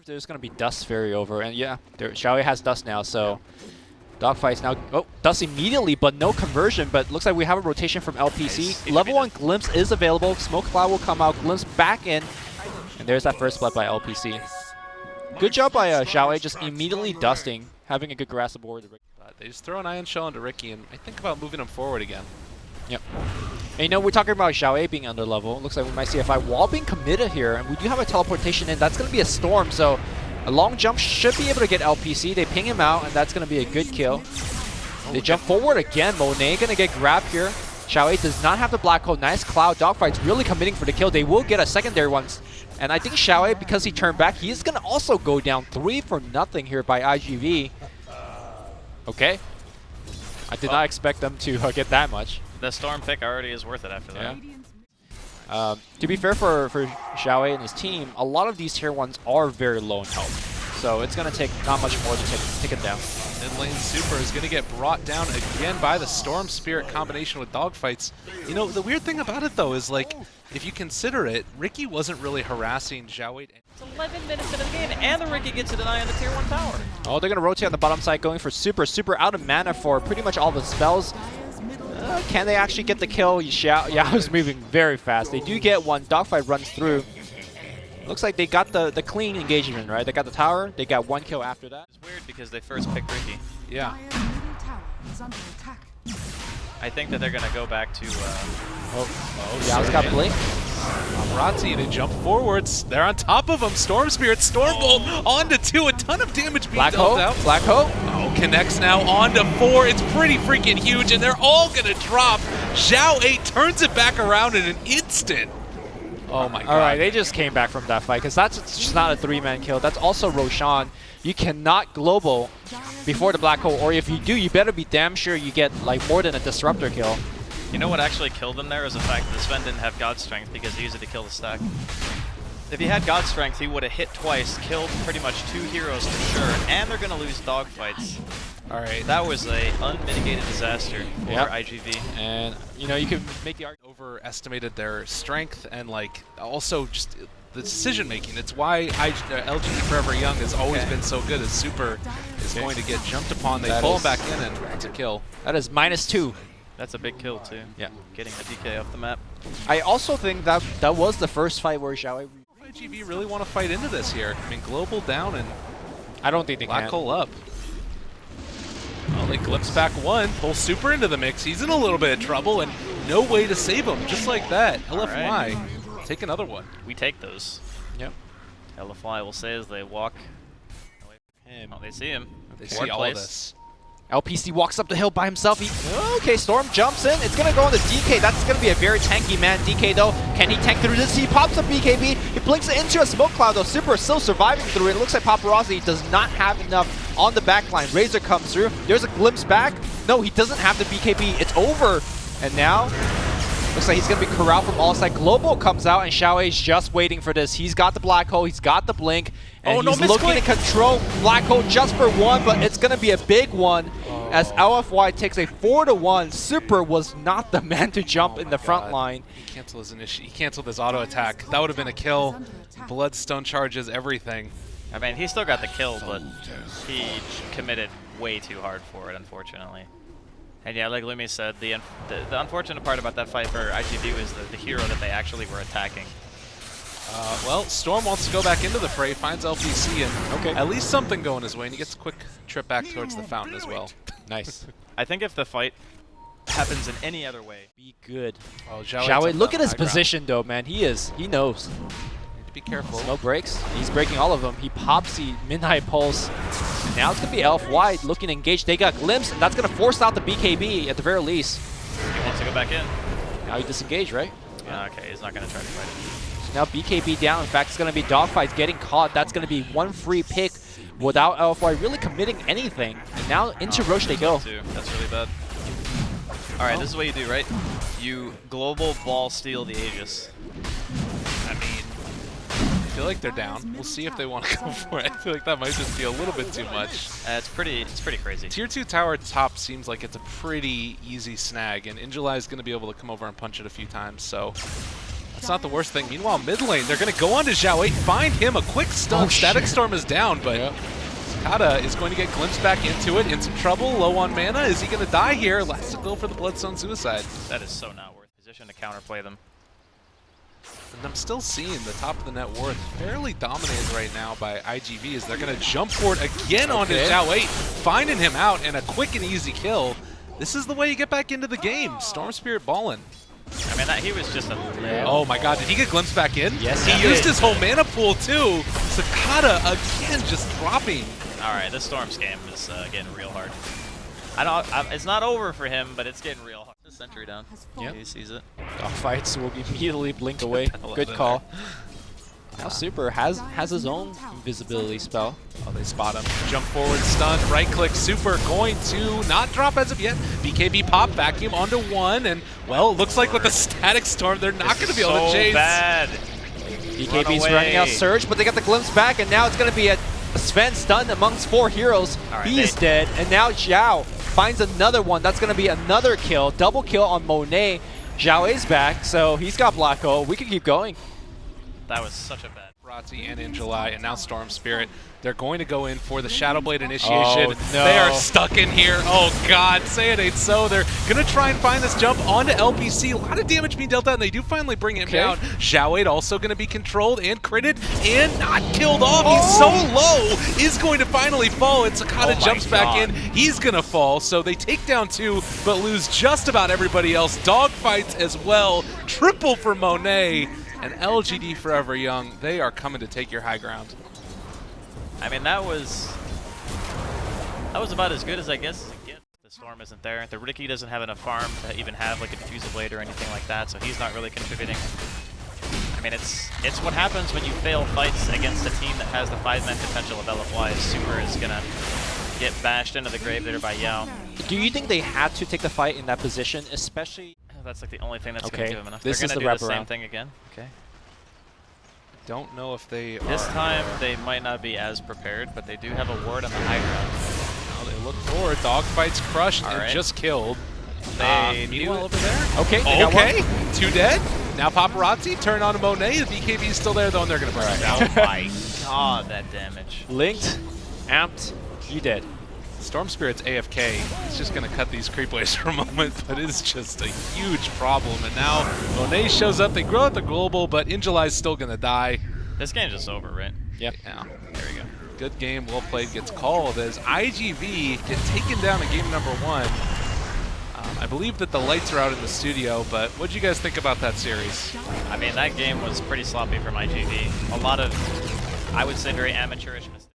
there's going to be Dust Fairy over. And yeah, Xiaowei has Dust now, so Dogfights now. Oh, Dust immediately, but no conversion. But looks like we have a rotation from LPC. Nice. Level 1 Glimpse is available. Smoke Cloud will come out. Glimpse back in. And there's that first blood by LPC. Good job by Xiaowei, just immediately dusting, having a good grasp of board. They just throw an Ion Shell into Ricky, and I think about moving him forward again. Yep. And you know, we're talking about Xiaowei being under level. Looks like we might see a fight wall being committed here, and we do have a teleportation in. That's going to be a Storm, so a long jump should be able to get LPC. They ping him out, and that's going to be a good kill. They jump forward again. Monet going to get grabbed here. Xiaowei does not have the black hole. Nice Cloud. Dogfight's really committing for the kill. They will get a secondary one. And I think Xiaowei, because he turned back, he's going to also go down 3-0 here by iG.V. Okay. I did not expect them to get that much. The Storm pick already is worth it after that. Yeah. To be fair for Xiaowei and his team, a lot of these tier 1s are very low in health. So it's going to take not much more to take it down. Mid lane Super is going to get brought down again by the Storm Spirit combination with Dogfights. You know, the weird thing about it, though, is like, if you consider it, Ricky wasn't really harassing Xiaowei. It's 11 minutes into the game, and the Ricky gets a deny on the tier 1 tower. Oh, they're going to rotate on the bottom side, going for Super. Super out of mana for pretty much all the spells. Can they actually get the kill? Yao's moving very fast. They do get one. Dogfight runs through. Looks like they got the clean engagement, right? They got the tower. They got one kill after that. It's weird because they first picked Ricky. Yeah. I think that they're going to go back to... Yao's got Blink. Paparazzi, they jump forwards. They're on top of him. Storm Spirit, Storm Bolt onto 2. A ton of damage being dealt out. Black Hole. Oh, connects now onto 4. It's pretty freaking huge, and they're all going to drop. Xiaowei turns it back around in an instant. Oh my god. All right, they just came back from that fight because that's just not a 3-man kill. That's also Roshan. You cannot global before the black hole, or if you do, you better be damn sure you get like more than a disruptor kill. You know what actually killed him there is the fact that Sven didn't have God Strength because he used it to kill the stack. If he had God Strength, he would have hit twice, killed pretty much 2 heroes for sure, and they're going to lose Dogfights. All right. That was a unmitigated disaster for iG.V. And, you know, you can make the argument. Overestimated their strength and, like, also just the decision-making. It's why LGD.Forever Young has always been so good as Super is going to get jumped upon. They pull him back in, and it's a kill. That is -2. That's a big kill, too. Yeah. Getting the DK off the map. I also think that was the first fight where Xiaowei... iG.V. really want to fight into this here. I mean, global down and I don't think they black can. hole up. Well, they glimpse back 1, pull Super into the mix. He's in a little bit of trouble, and no way to save him. Just like that. LFY, take another one. We take those. Yep. LFY will say as they walk away from him. Oh, they see him. They see all of this. LPC walks up the hill by himself. Okay, Storm jumps in. It's going to go on the DK. That's going to be a very tanky man. DK, though, can he tank through this? He pops up BKB. He blinks it into a smoke cloud, though. Super is still surviving through it. It looks like Paparazzi does not have enough on the back line. Razor comes through. There's a glimpse back. No, he doesn't have the BKB. It's over. And now, looks like he's going to be corralled from all sides. Global comes out, and Xiaowei's just waiting for this. He's got the black hole. He's got the blink. And he's looking to control black hole just for 1, but it's going to be a big one as LFY takes a 4-1. Super was not the man to jump in the front line. He canceled his auto attack. That would have been a kill. Bloodstone charges, everything. I mean, he still got the kill, but he committed way too hard for it, unfortunately. And yeah, like Lumi said, the unfortunate part about that fight for iG.V. was the hero that they actually were attacking. Well, Storm wants to go back into the fray, finds LPC, and at least something going his way, and he gets a quick trip back towards the fountain as well. Nice. I think if the fight happens in any other way, Be good. Oh, Xiaowei, look at his position, though, man. He knows. Need to be careful. Smoke breaks. He's breaking all of them. He pops the Midnight Pulse. And now it's going to be LFY looking engaged. They got Glimpse, and that's going to force out the BKB at the very least. he wants to go back in. Now he disengaged, right? Yeah, okay, he's not going to try to fight it. Now BKB down. In fact, it's going to be Dogfights getting caught. That's going to be 1 free pick without LFY really committing anything. And now into Roche they go. That's really bad. All right, this is what you do, right? You global ball steal the Aegis. I mean, I feel like they're down. We'll see if they want to go for it. I feel like that might just be a little bit too much. It's pretty crazy. Tier 2 tower top seems like it's a pretty easy snag, and Injuli is going to be able to come over and punch it a few times, so That's not the worst thing. Meanwhile, mid lane, they're going to go on to Xiao 8, find him a quick stun. Oh, Static shit. Storm is down, but Sakata is going to get glimpsed back into it, in some trouble, low on mana. Is he going to die here? Last to go for the Bloodstone Suicide. That is so not worth position to counterplay them. And I'm still seeing the top of the net worth fairly dominated right now by iG.V as they're going to jump forward again onto Xiao 8, finding him out, and a quick and easy kill. This is the way you get back into the game. Storm Spirit ballin'. I mean, he was just a little... Oh my god, did he get glimpsed back in? Yes, he he used did. his whole mana pool too. Sakata again just dropping. Alright, this Storm's game is getting real hard. It's not over for him, but it's getting real hard. The sentry down. Yeah. He sees it. Dogfights will immediately blink away. Good call. Now Super has his own invisibility spell. Oh, they spot him. Jump forward, stun, right click. Super going to not drop as of yet. BKB pop, vacuum onto one, and well, it looks like with the Static Storm, they're not going to be able to chase. So bad. BKB's running out Surge, but they got the glimpse back, and now it's going to be a Sven stunned amongst 4 heroes. Right, He's dead, and now Xiao finds another one. That's going to be another kill. Double kill on Monet. Xiao is back, so he's got Black Hole. We can keep going. That was such a bad. Rati and in July, and now Storm Spirit. They're going to go in for the Shadowblade initiation. Oh, no. They are stuck in here. Oh god, say it ain't so. They're going to try and find this jump onto LPC. A lot of damage being dealt out, and they do finally bring him down. Xiao 8 also going to be controlled and critted and not killed off. He's so low, is going to finally fall, and Sakata jumps back in. He's going to fall, so they take down 2, but lose just about everybody else. Dogfights as well. Triple for Monet. And LGD.Forever Young, they are coming to take your high ground. I mean, that was about as good as I guess it gets. The Storm isn't there. The Ricky doesn't have enough farm to even have like a Diffusal Blade or anything like that, so he's not really contributing. I mean, it's what happens when you fail fights against a team that has the 5-man potential of LFY. Super is gonna get bashed into the grave there by Yao. Do you think they had to take the fight in that position, especially? That's like the only thing that's gonna give him enough. This They're is gonna the do the same wraparound. thing again. Okay. Don't know if they This are. time they might not be as prepared, but they do have a ward on the high ground. Now they look forward. Dogfights crushed and Alright. just killed. They Meanwhile knew over there. Okay, they got Okay, one. 2 dead. Now Paparazzi turn on Monet. The BKB is still there though, and they're gonna burn him down. Oh my god, that damage. Linked, amped, you dead. Storm Spirit's AFK. He's just gonna cut these creep waves for a moment, but it is just a huge problem. And now Monet shows up. They grow out the global, but in July is still gonna die. This game's just over, right? Yep. Yeah. There we go. Good game, well played, gets called as iG.V get taken down in game number 1. I believe that the lights are out in the studio, but what did you guys think about that series? I mean, that game was pretty sloppy from iG.V. A lot of, I would say, very amateurish mistakes.